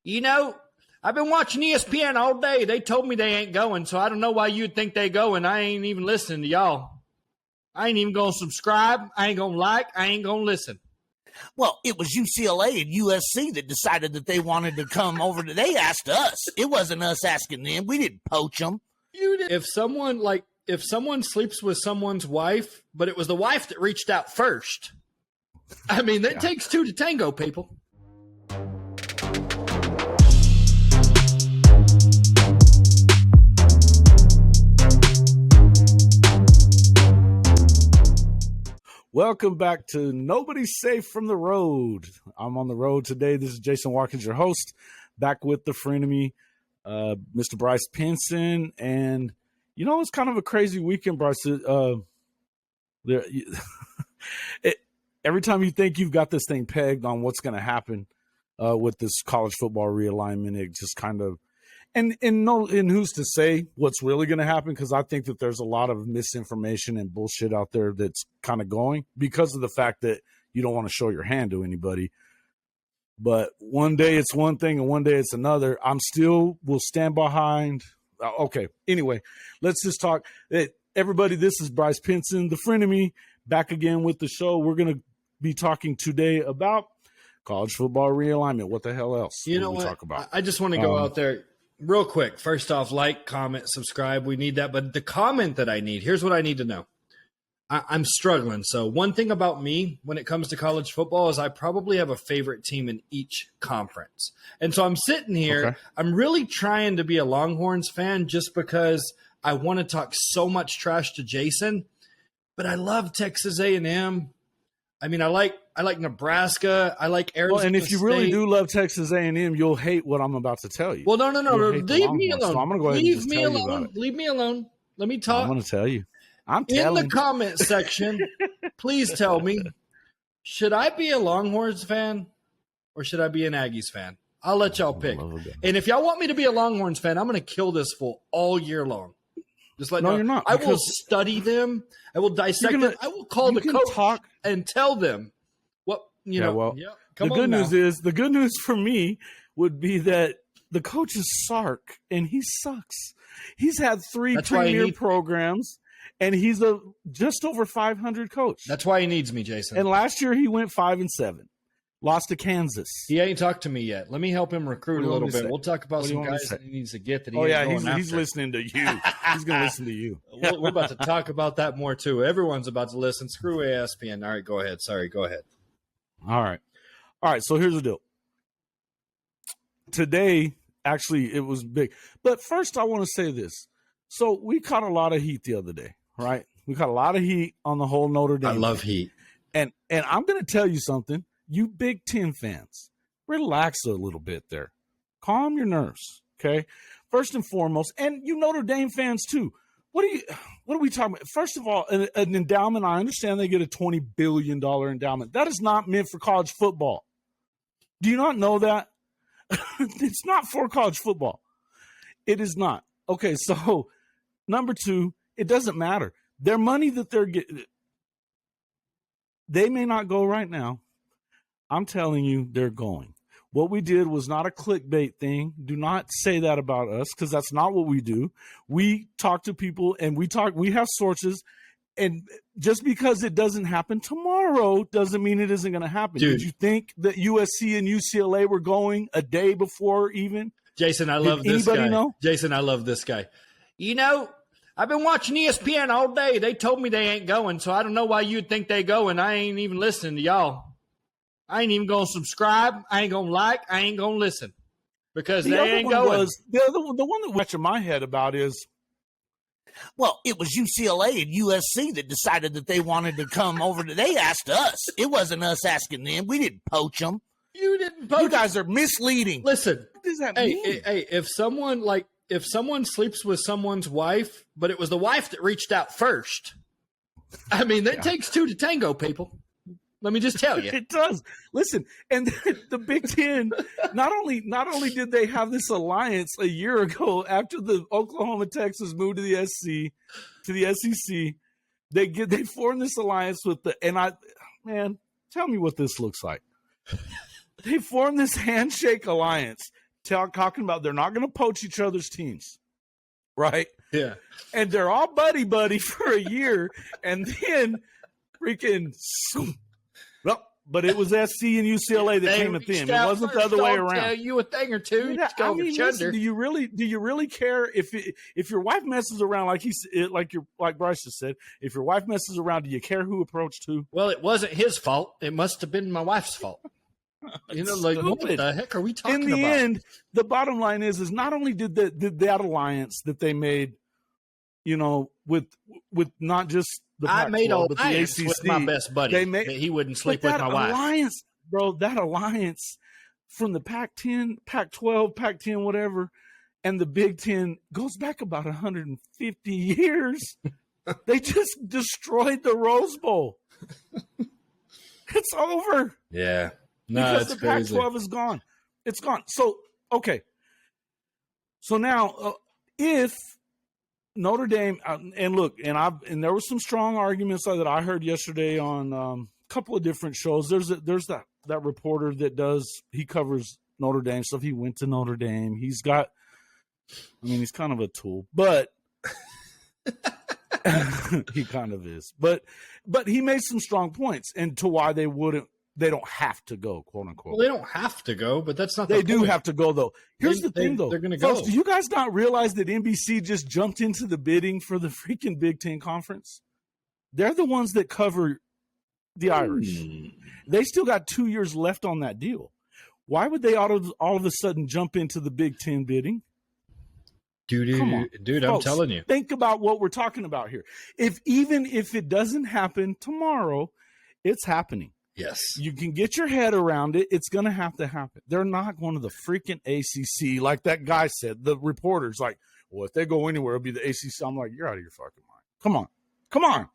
You know, I've been watching ESPN all day. They told me they ain't going, so I don't know why you'd think they go, and I ain't even listening to y'all. I ain't even going to subscribe. I ain't going to like. I ain't going to listen. Well, it was UCLA and USC that decided that they wanted to come over. They asked us. It wasn't us asking them. We didn't poach them. If someone sleeps with someone's wife, but it was the wife that reached out first. I mean, it takes two to tango, people. Welcome back to Nobody's Safe from the Road. I'm on the road today. This is Jason Watkins, your host, back with the frenemy, Mr. Bryce Pinson. And, you know, it's kind of a crazy weekend, Bryce. Every time you think you've got this thing pegged on what's going to happen with this college football realignment, it just kind of and who's to say what's really going to happen? Because I think that there's a lot of misinformation and bullshit out there that's kind of going because of the fact that you don't want to show your hand to anybody. But one day it's one thing and one day it's another. Will stand behind. Okay. Anyway, let's just talk. Everybody, this is Bryce Pinson, the frenemy, back again with the show. We're going to be talking today about college football realignment. What the hell else? You know what? Talk about? I just want to go out there. Real quick, first off, like, comment, subscribe. We need that. But the comment that I need, here's what I need to know. I'm struggling. So one thing about me when it comes to college football is I probably have a favorite team in each conference. And so I'm sitting here. Okay. I'm really trying to be a Longhorns fan just because I want to talk so much trash to Jason. But I love Texas A&M. I mean, I like Nebraska. I like Arizona. Well, and if you really do love Texas A&M, you'll hate what I'm about to tell you. Well, no. Leave me alone. So I'm going to go ahead and just tell you about it. Leave me alone. Let me talk. I'm going to tell you. In the comment section, please tell me, should I be a Longhorns fan or should I be an Aggies fan? I'll let y'all pick. And if y'all want me to be a Longhorns fan, I'm going to kill this fool all year long. Just let you're not. I will study them. I will dissect them. I will call the coach and tell them what you know. Well, the good news for me would be that the coach is Sark and he sucks. He's had 3 premier programs and he's a just over 500 coach. That's why he needs me, Jason. And last year he went 5-7. Lost to Kansas. He ain't talked to me yet. Let me help him recruit a little bit. We'll talk about some guys that he needs to get that he he's listening to you. He's going to listen to you. We're about to talk about that more, too. Everyone's about to listen. Screw ESPN. All right, go ahead. Sorry, go ahead. All right. So here's the deal. Today, actually, it was big. But first, I want to say this. So we caught a lot of heat the other day, right? We caught a lot of heat on the whole Notre Dame. I love heat. And I'm going to tell you something. You Big Ten fans, relax a little bit there. Calm your nerves, okay? First and foremost, and you Notre Dame fans too. What are we talking about? First of all, an endowment, I understand they get a $20 billion endowment. That is not meant for college football. Do you not know that? It's not for college football. It is not. Okay, so number 2, it doesn't matter. Their money that they're getting, they may not go right now. I'm telling you, they're going. What we did was not a clickbait thing. Do not say that about us because that's not what we do. We talk to people and we have sources. And just because it doesn't happen tomorrow doesn't mean it isn't going to happen. Dude. Did you think that USC and UCLA were going a day before even? Jason, I love this guy. Jason, I love this guy. You know, I've been watching ESPN all day. They told me they ain't going, so I don't know why you'd think they go, and I ain't even listening to y'all. I ain't even going to subscribe. I ain't going to like. I ain't going to listen because they ain't going. The one that went in my head about is, well, it was UCLA and USC that decided that they wanted to come over. They asked us. It wasn't us asking them. We didn't poach them. You didn't poach. You guys are misleading. Listen. What does that mean? Hey, if someone sleeps with someone's wife, but it was the wife that reached out first, I mean, it takes 2 to tango, people. Let me just tell you. It does. Listen, and the Big Ten, not only did they have this alliance a year ago after the Oklahoma, Texas moved to the SEC, they formed this alliance with tell me what this looks like. They formed this handshake alliance talking about they're not going to poach each other's teams, right? Yeah. And they're all buddy for a year, and then freaking, well, but it was SC and UCLA that came at them. It wasn't the other way around. Tell you a thing or two. Yeah, I mean, listen, do you really care if your wife messes around like Bryce just said? If your wife messes around, do you care who approached who? Well, it wasn't his fault. It must have been my wife's fault. You know, like what the heck are we talking about? In the end, the bottom line is not only did that alliance that they made, you know, with not just the Pac-12, I made but the alliance ACC, with my best buddy that he wouldn't sleep with my wife. Alliance, bro, that alliance from the Pac-10, Pac-12, Pac-10, whatever, and the Big Ten goes back about 150 years. They just destroyed the Rose Bowl. It's over. Yeah. No, because it's the crazy. Pac-12 is gone. It's gone. So, okay. So now, if Notre Dame and there were some strong arguments that I heard yesterday on a couple of different shows. There's that reporter that he covers Notre Dame stuff. He went to Notre Dame. He's kind of a tool, but he kind of is. But he made some strong points into why they don't have to go, quote unquote. Well, they don't have to go, but that's not. They do have to go, though. Here's the thing, though. They're going to go. Folks, do you guys not realize that NBC just jumped into the bidding for the freaking Big Ten Conference? They're the ones that cover the Irish. They still got 2 years left on that deal. Why would they all of a sudden jump into the Big Ten bidding? Dude, Folks, I'm telling you. Think about what we're talking about here. Even if it doesn't happen tomorrow, it's happening. Yes. You can get your head around it. It's going to happen. They're not going to the freaking ACC like that guy said. The reporter's like, well, if they go anywhere, it'll be the ACC. I'm like, you're out of your fucking mind. Come on.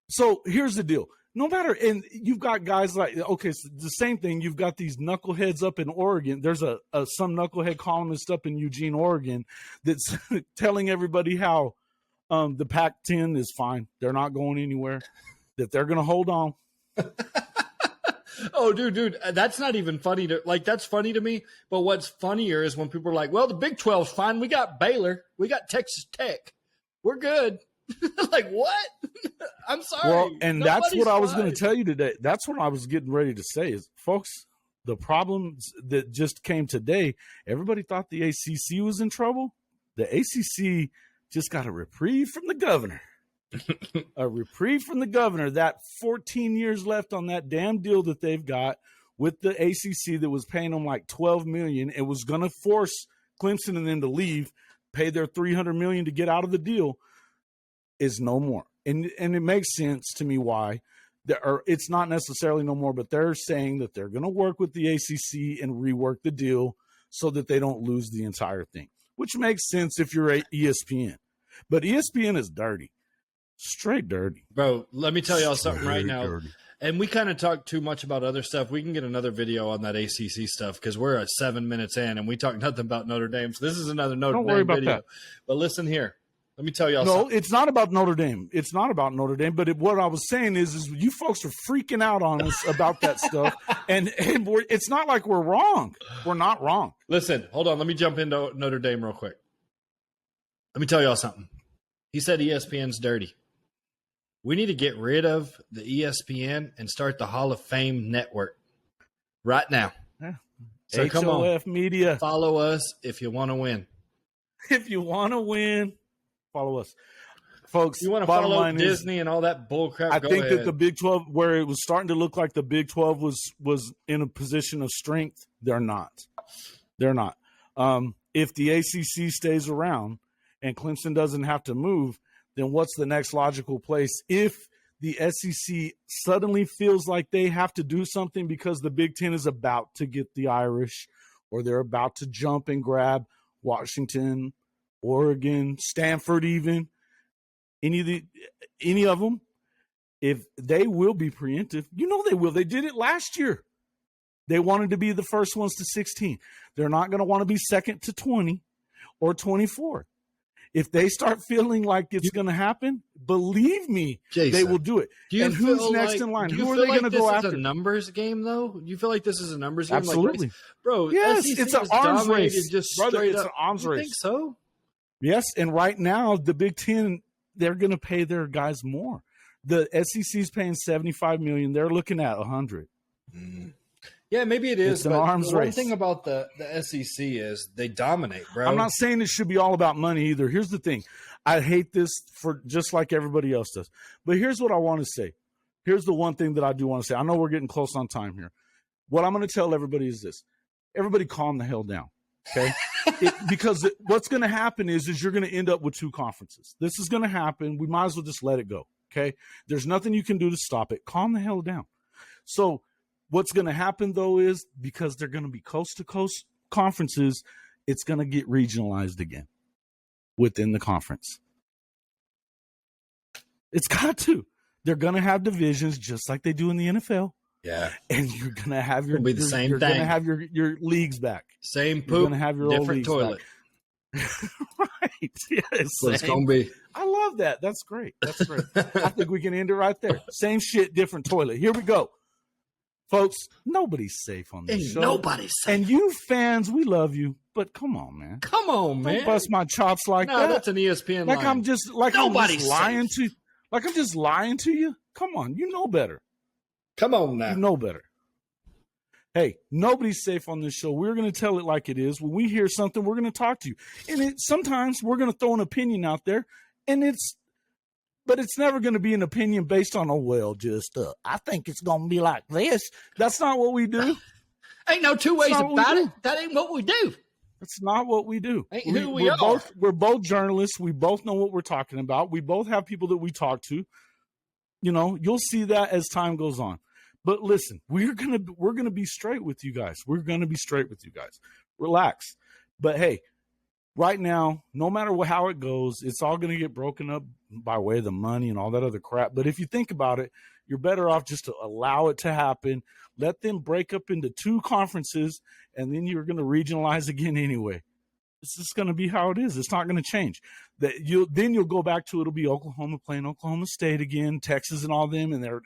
So here's the deal. No matter, and you've got guys like, okay, so the same thing. You've got these knuckleheads up in Oregon. There's some knucklehead columnist up in Eugene, Oregon, that's telling everybody how the Pac-10 is fine. They're not going anywhere, that they're going to hold on. Oh, dude, that's not even funny that's funny to me. But what's funnier is when people are like, well, the Big 12's fine. We got Baylor. We got Texas Tech. We're good. Like, what? I'm sorry. Well, and that's what I was going to tell you today. That's what I was getting ready to say is, folks, the problems that just came today, everybody thought the ACC was in trouble. The ACC just got a reprieve from the governor. A reprieve from the governor. That 14 years left on that damn deal that they've got with the ACC that was paying them like $12 million. It was going to force Clemson and them to leave, pay their $300 million to get out of the deal. Is no more. And it makes sense to me why. It's not necessarily no more, but they're saying that they're going to work with the ACC and rework the deal so that they don't lose the entire thing, which makes sense if you're ESPN. But ESPN is dirty. Straight dirty. Bro, let me tell y'all something right now. Dirty. And we kind of talk too much about other stuff. We can get another video on that ACC stuff because we're at 7 minutes in and we talk nothing about Notre Dame. So this is another Notre Dame video. That. But listen here. Let me tell y'all something. No, it's not about Notre Dame. It's not about Notre Dame. But what I was saying is you folks are freaking out on us about that stuff. And it's not like we're wrong. We're not wrong. Listen, hold on. Let me jump into Notre Dame real quick. Let me tell y'all something. He said ESPN's dirty. We need to get rid of the ESPN and start the Hall of Fame network right now. Yeah. So HOF come on. Media. Follow us if you want to win. If you want to win, follow us. Folks, you want to follow Disney and all that bullcrap? I think that the Big 12, where it was starting to look like the Big 12 was in a position of strength, they're not. They're not. If the ACC stays around and Clemson doesn't have to move, then what's the next logical place? If the SEC suddenly feels like they have to do something because the Big Ten is about to get the Irish, or they're about to jump and grab Washington, Oregon, Stanford, even any of them, if they will be preemptive, you know they will. They did it last year. They wanted to be the first ones to 16. They're not going to want to be second to 20 or 24. If they start feeling like it's going to happen, believe me, Jason, they will do it. Do you and feel who's next like, in line? Do you Who are feel they like going to this go is after? a numbers game, though? Do you feel like this is a numbers game? Absolutely. Like, bro, Yes, SEC it's an is arms dominated race. just Brother, straight it's up. an arms You race. think so? Yes, and right now, the Big Ten, they're going to pay their guys more. The SEC's paying $75 million. They're looking at $100. Yeah, maybe it is. It's an but arms the one race. thing about the SEC is they dominate, bro. I'm not saying it should be all about money either. Here's the thing. I hate this for just like everybody else does. But here's what I want to say. Here's the one thing that I do want to say. I know we're getting close on time here. What I'm going to tell everybody is this. Everybody calm the hell down, okay? Because what's going to happen is you're going to end up with two conferences. This is going to happen. We might as well just let it go, okay? There's nothing you can do to stop it. Calm the hell down. So what's going to happen, though, is because they're going to be coast-to-coast conferences, it's going to get regionalized again within the conference. It's got to. They're going to have divisions just like they do in the NFL. Yeah. And you're going to have your, It'll be the same you're thing. going to have your leagues back. Same You're poop, going to have your old different leagues toilet. Right. Yes. That's what it's going to be. I love that. That's great. That's great. I think we can end it right there. Same shit, different toilet. Here we go. Folks, nobody's safe on this Ain't show. nobody's safe. And you fans, we love you, but come on, man. Come on, man. Don't bust my chops like No, that. that's an ESPN Like line. I'm just Nobody's lying safe. to like I'm just lying to you. Come on, you know better. Come on now. You know better. Hey, nobody's safe on this show. We're going to tell it like it is. When we hear something, we're going to talk to you. And sometimes we're going to throw an opinion out there, but it's never going to be an opinion based on, I think it's going to be like this. That's not what we do. Ain't no two ways not what we about do. it. That ain't what we do. That's not what we do. Ain't who we are. We're both journalists. We both know what we're talking about. We both have people that we talk to. You know, you'll see that as time goes on. But listen, we're gonna be straight with you guys. We're gonna be straight with you guys. Relax. But hey, right now, no matter how it goes, it's all gonna get broken up by way of the money and all that other crap. But if you think about it, you're better off just to allow it to happen. Let them break up into two conferences, and then you're gonna regionalize again anyway. It's just going to be how it is. It's not going to change. Then you'll go back to it'll be Oklahoma playing Oklahoma State again, Texas and all them, and they're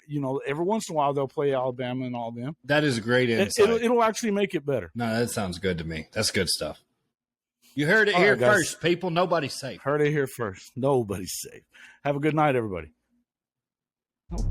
every once in a while they'll play Alabama and all them. That is great insight. It'll actually make it better. No, that sounds good to me. That's good stuff. You heard it All here right, guys. first, people. Nobody's safe. Heard it here first. Nobody's safe. Have a good night, everybody. Nope.